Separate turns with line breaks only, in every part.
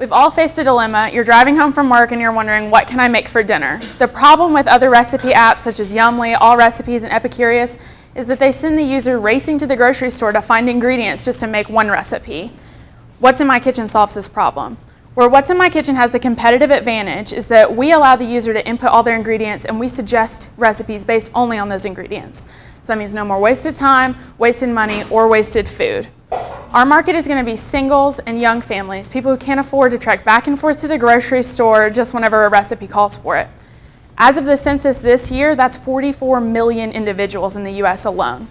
We've all faced the dilemma. You're driving home from work and you're wondering, what can I make for dinner? The problem with other recipe apps such as Yumly, All Recipes, and Epicurious is that they send the user racing to the grocery store to find ingredients just to make one recipe. What's in My Kitchen solves this problem. Where What's in My Kitchen has the competitive advantage is that we allow the user to input all their ingredients and we suggest recipes based only on those ingredients. So that means no more wasted time, wasted money, or wasted food. Our market is going to be singles and young families, people who can't afford to trek back and forth to the grocery store just whenever a recipe calls for it. As of the census this year, that's 44 million individuals in the US alone.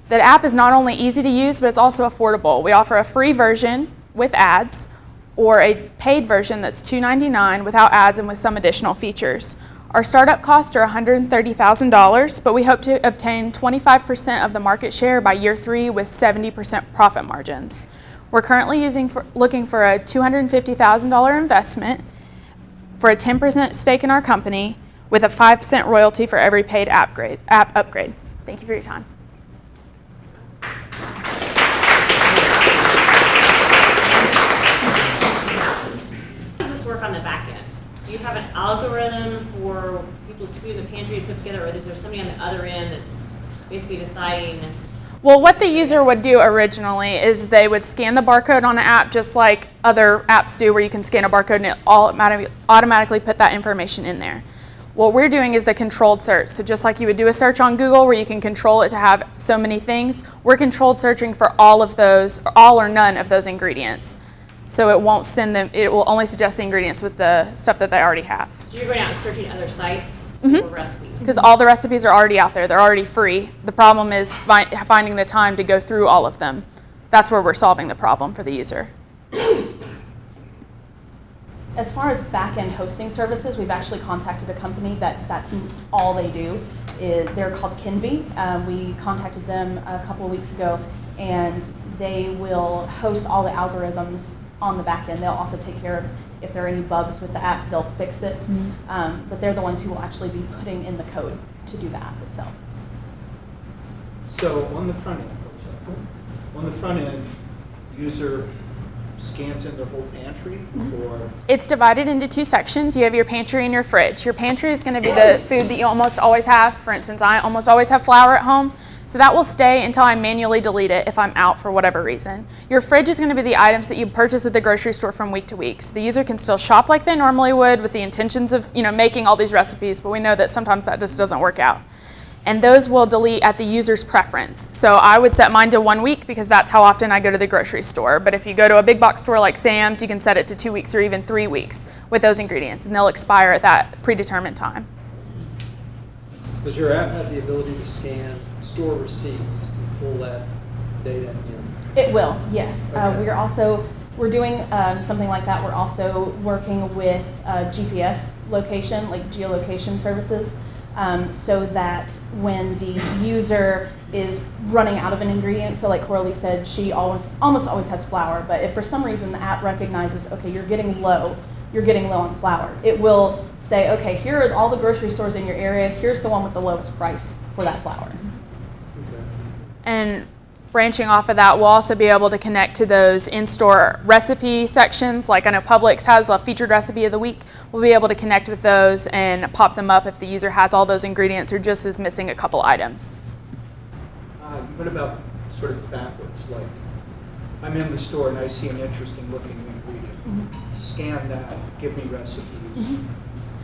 The app is not only easy to use, but it's also affordable. We offer a free version with ads or a paid version that's $2.99 without ads and with some additional features. Our startup costs are $130,000, but we hope to obtain 25% of the market share by year 3 with 70% profit margins. We're currently looking for a $250,000 investment for a 10% stake in our company with a 5% royalty for every paid app upgrade. Thank you for your time.
How does this work on the back end? Do you have an algorithm for people's food in the pantry to put together, or is there somebody on the other end that's basically deciding?
Well, what the user would do originally is they would scan the barcode on an app just like other apps do, where you can scan a barcode and it automatically put that information in there. What we're doing is the controlled search. So just like you would do a search on Google where you can control it to have so many things, we're controlled searching for all of those, or all or none of those ingredients. So it won't send them, it will only suggest the ingredients with the stuff that they already have.
So you're going out and searching other sites for recipes?
Because all the recipes are already out there. They're already free. The problem is finding the time to go through all of them. That's where we're solving the problem for the user.
As far as back-end hosting services, we've actually contacted a company that's all they do. They're called Kinvy. We contacted them a couple of weeks ago, and they will host all the algorithms on the back end. They'll also take care of if there are any bugs with the app, they'll fix it. But they're the ones who will actually be putting in the code to do the app itself.
So on the front end, user scans in their whole pantry, or?
It's divided into 2 sections. You have your pantry and your fridge. Your pantry is going to be the food that you almost always have. For instance, I almost always have flour at home. So that will stay until I manually delete it if I'm out for whatever reason. Your fridge is going to be the items that you purchase at the grocery store from week to week. So the user can still shop like they normally would with the intentions of, making all these recipes, but we know that sometimes that just doesn't work out. And those will delete at the user's preference. So I would set mine to 1 week because that's how often I go to the grocery store. But if you go to a big box store like Sam's, you can set it to 2 weeks or even 3 weeks with those ingredients, and they'll expire at that predetermined time.
Does your app have the ability to scan store receipts and pull that data in?
It will, yes.
Okay.
We're doing something like that. We're also working with GPS location, like geolocation services, so that when the user is running out of an ingredient, so like Coralie said, she almost always has flour, but if for some reason the app recognizes, okay, you're getting low on flour, it will say, okay, here are all the grocery stores in your area, here's the one with the lowest price for that flour.
Okay.
And branching off of that, we'll also be able to connect to those in-store recipe sections. Like I know Publix has a featured recipe of the week. We'll be able to connect with those and pop them up if the user has all those ingredients or just is missing a couple items.
What about sort of backwards? Like, I'm in the store and I see an interesting looking ingredient. Scan that, give me recipes.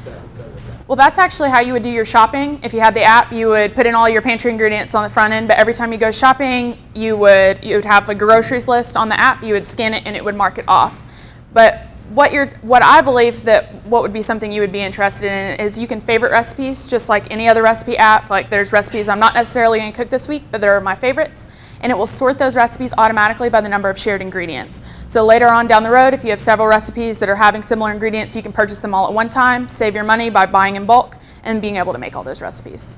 That would go with that.
Well, that's actually how you would do your shopping. If you had the app, you would put in all your pantry ingredients on the front end, but every time you go shopping, you would have a groceries list on the app, you would scan it and it would mark it off. But what I believe that what would be something you would be interested in is you can favorite recipes just like any other recipe app. Like there's recipes I'm not necessarily going to cook this week, but they're my favorites. And it will sort those recipes automatically by the number of shared ingredients. So later on down the road, if you have several recipes that are having similar ingredients, you can purchase them all at one time, save your money by buying in bulk, and being able to make all those recipes.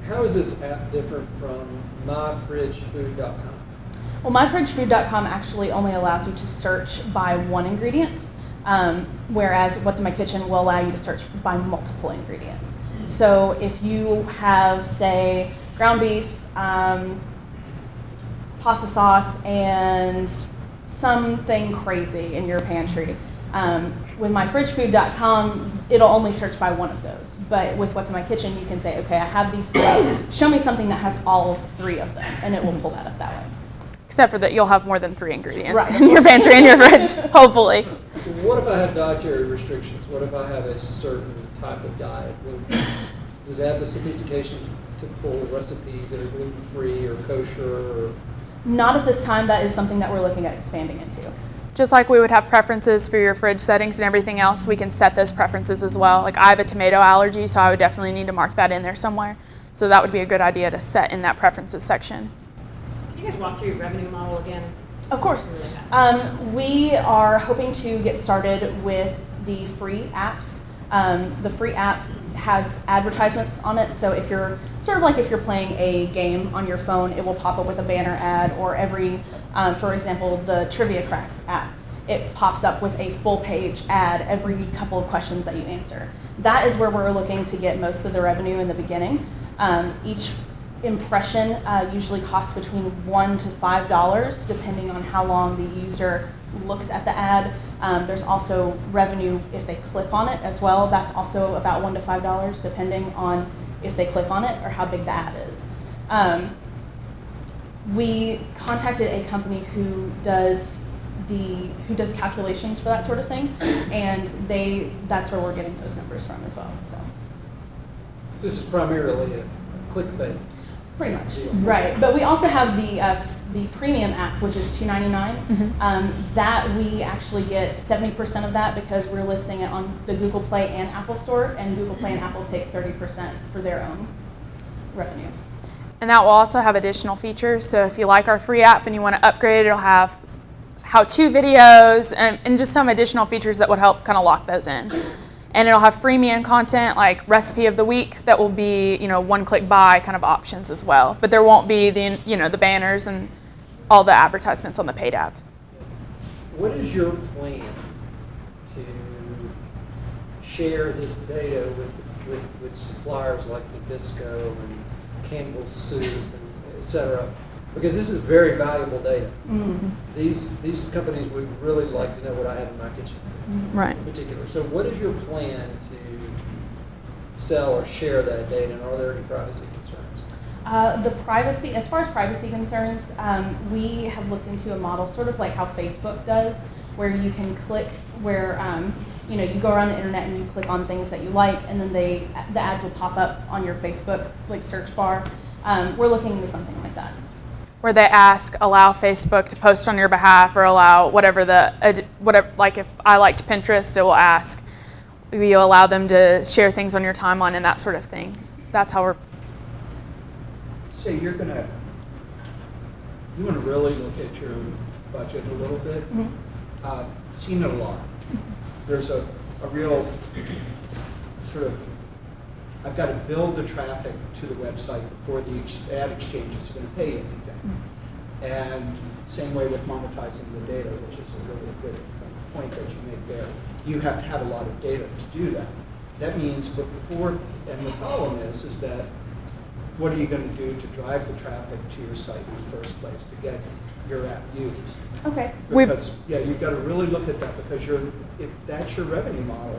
How is this app different from myfridgefood.com?
Well, myfridgefood.com actually only allows you to search by one ingredient, whereas What's in My Kitchen will allow you to search by multiple ingredients. So if you have, say, ground beef, pasta sauce, and something crazy in your pantry. With myfridgefood.com, it'll only search by one of those. But with What's in My Kitchen, you can say, okay, I have these three. Show me something that has all three of them, and it will pull that up that way.
Except for that you'll have more than 3 ingredients
Right.
in your pantry and your fridge, hopefully.
So what if I have dietary restrictions? What if I have a certain type of diet? Does it have the sophistication to pull recipes that are gluten-free or kosher? Or?
Not at this time. That is something that we're looking at expanding into.
Just like we would have preferences for your fridge settings and everything else, we can set those preferences as well. Like I have a tomato allergy, so I would definitely need to mark that in there somewhere. So that would be a good idea to set in that preferences section.
Can you guys walk through your revenue model again?
Of course.
Really fast.
We are hoping to get started with the free apps. The free app has advertisements on it, so if you're sort of like if you're playing a game on your phone, it will pop up with a banner ad, or every, for example, the Trivia Crack app, it pops up with a full page ad every couple of questions that you answer. That is where we're looking to get most of the revenue in the beginning. Each impression usually costs between $1 to $5, depending on how long the user looks at the ad. There's also revenue if they click on it as well. That's also about $1 to $5, depending on if they click on it or how big the ad is. We contacted a company who does calculations for that sort of thing, and that's where we're getting those numbers from as well.
So this is primarily a clickbait.
Pretty much, right. But we also have the premium app, which is $2.99. That we actually get 70% of that because we're listing it on the Google Play and Apple Store, and Google Play and Apple take 30% for their own revenue.
And that will also have additional features. So if you like our free app and you want to upgrade, it'll have how-to videos and just some additional features that would help kind of lock those in. And it'll have freemium content like recipe of the week that will be, one-click buy kind of options as well. But there won't be the banners and all the advertisements on the paid app.
What is your plan to share this data with suppliers like Nabisco and Campbell's Soup, and et cetera? Because this is very valuable data.
Mm-hmm.
These companies would really like to know what I have in my kitchen.
Right.
In particular. So what is your plan to sell or share that data, and are there any privacy concerns?
The privacy, as far as privacy concerns, we have looked into a model sort of like how Facebook does, where you can click where, you go around the internet and you click on things that you like, and then the ads will pop up on your Facebook search bar. We're looking into something like that.
Where they allow Facebook to post on your behalf, or allow whatever like if I liked Pinterest, it will ask, will you allow them to share things on your timeline and that sort of thing. That's how we're.
Say you want to really look at your budget a little bit. Seen it a lot. There's a real sort of, I've got to build the traffic to the website before the ad exchange is going to pay anything. And same way with monetizing the data, which is a really good point that you make there. You have to have a lot of data to do that. That means and the problem is that what are you going to do to drive the traffic to your site in the first place to get your app used?
Okay.
Because you've got to really look at that, because if that's your revenue model,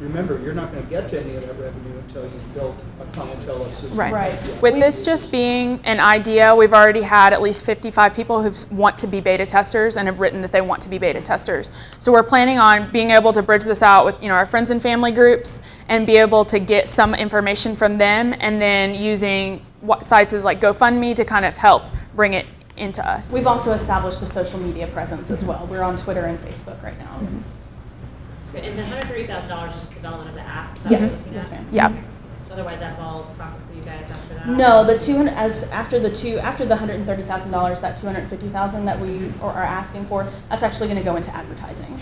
remember, you're not going to get to any of that revenue until you've built a clientele system.
Right.
With this just being an idea, we've already had at least 55 people who want to be beta testers and have written that they want to be beta testers. So we're planning on being able to bridge this out with our friends and family groups and be able to get some information from them, and then using sites as like GoFundMe to kind of help bring it into us.
We've also established a social media presence as well. We're on Twitter and Facebook right now.
Good. And the $130,000 is just development of the app? Is that
Yes,
what you're looking
yes,
at?
ma'am.
Yeah.
Otherwise, that's all profit for you guys after that?
No, after the $130,000, that $250,000 that we are asking for, that's actually going to go into advertising.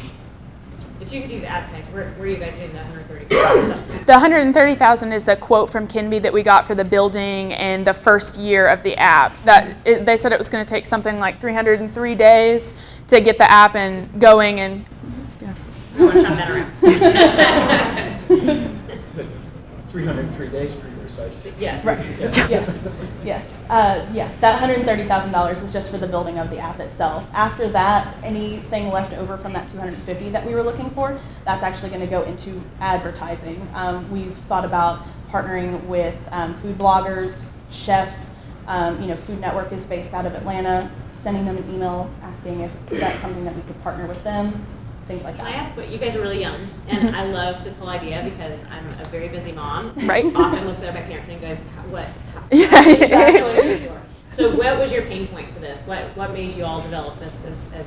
But you could use advertising. Where are you guys getting the $130,000?
The $130,000 is the quote from Kinby that we got for the building and the first year of the app. They said it was going to take something like 303 days to get the app and going, and
I want to shop that around.
303 days per year, so I see.
Yes.
Right. Yes. That $130,000 is just for the building of the app itself. After that, anything left over from that 250 that we were looking for, that's actually going to go into advertising. We've thought about partnering with food bloggers, chefs. Food Network is based out of Atlanta. Sending them an email asking if that's something that we could partner with them. Things like
Can
that.
I ask what, you guys are really young, and I love this whole idea because I'm a very busy mom.
Right.
Often looks at my parents and goes, what?
Yeah.
Exactly what is this for? So what was your pain point for this? What made you all develop this as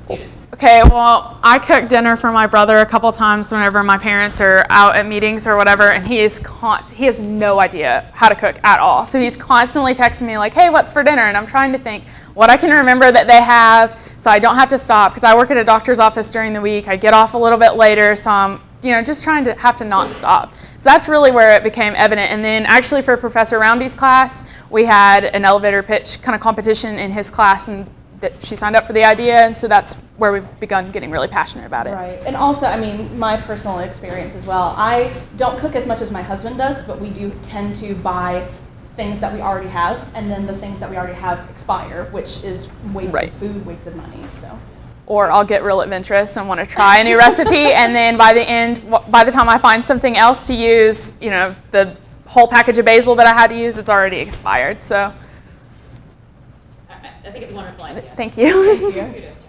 students?
Okay, well, I cook dinner for my brother a couple times whenever my parents are out at meetings or whatever, and he has no idea how to cook at all. So he's constantly texting me like, hey, what's for dinner? And I'm trying to think what I can remember that they have so I don't have to stop, because I work at a doctor's office during the week. I get off a little bit later, so I'm just trying to have to not stop. So that's really where it became evident. And then actually for Professor Roundy's class, we had an elevator pitch kind of competition in his class, and that she signed up for the idea, and so that's where we've begun getting really passionate about it.
Right, and also, my personal experience as well. I don't cook as much as my husband does, but we do tend to buy things that we already have, and then the things that we already have expire, which is wasted food, wasted money. So.
Or I'll get real adventurous and want to try a new recipe, and then by the time I find something else to use, the whole package of basil that I had to use, it's already expired. So.
I think it's a wonderful idea.
Thank you.
Thank you.
Kudos.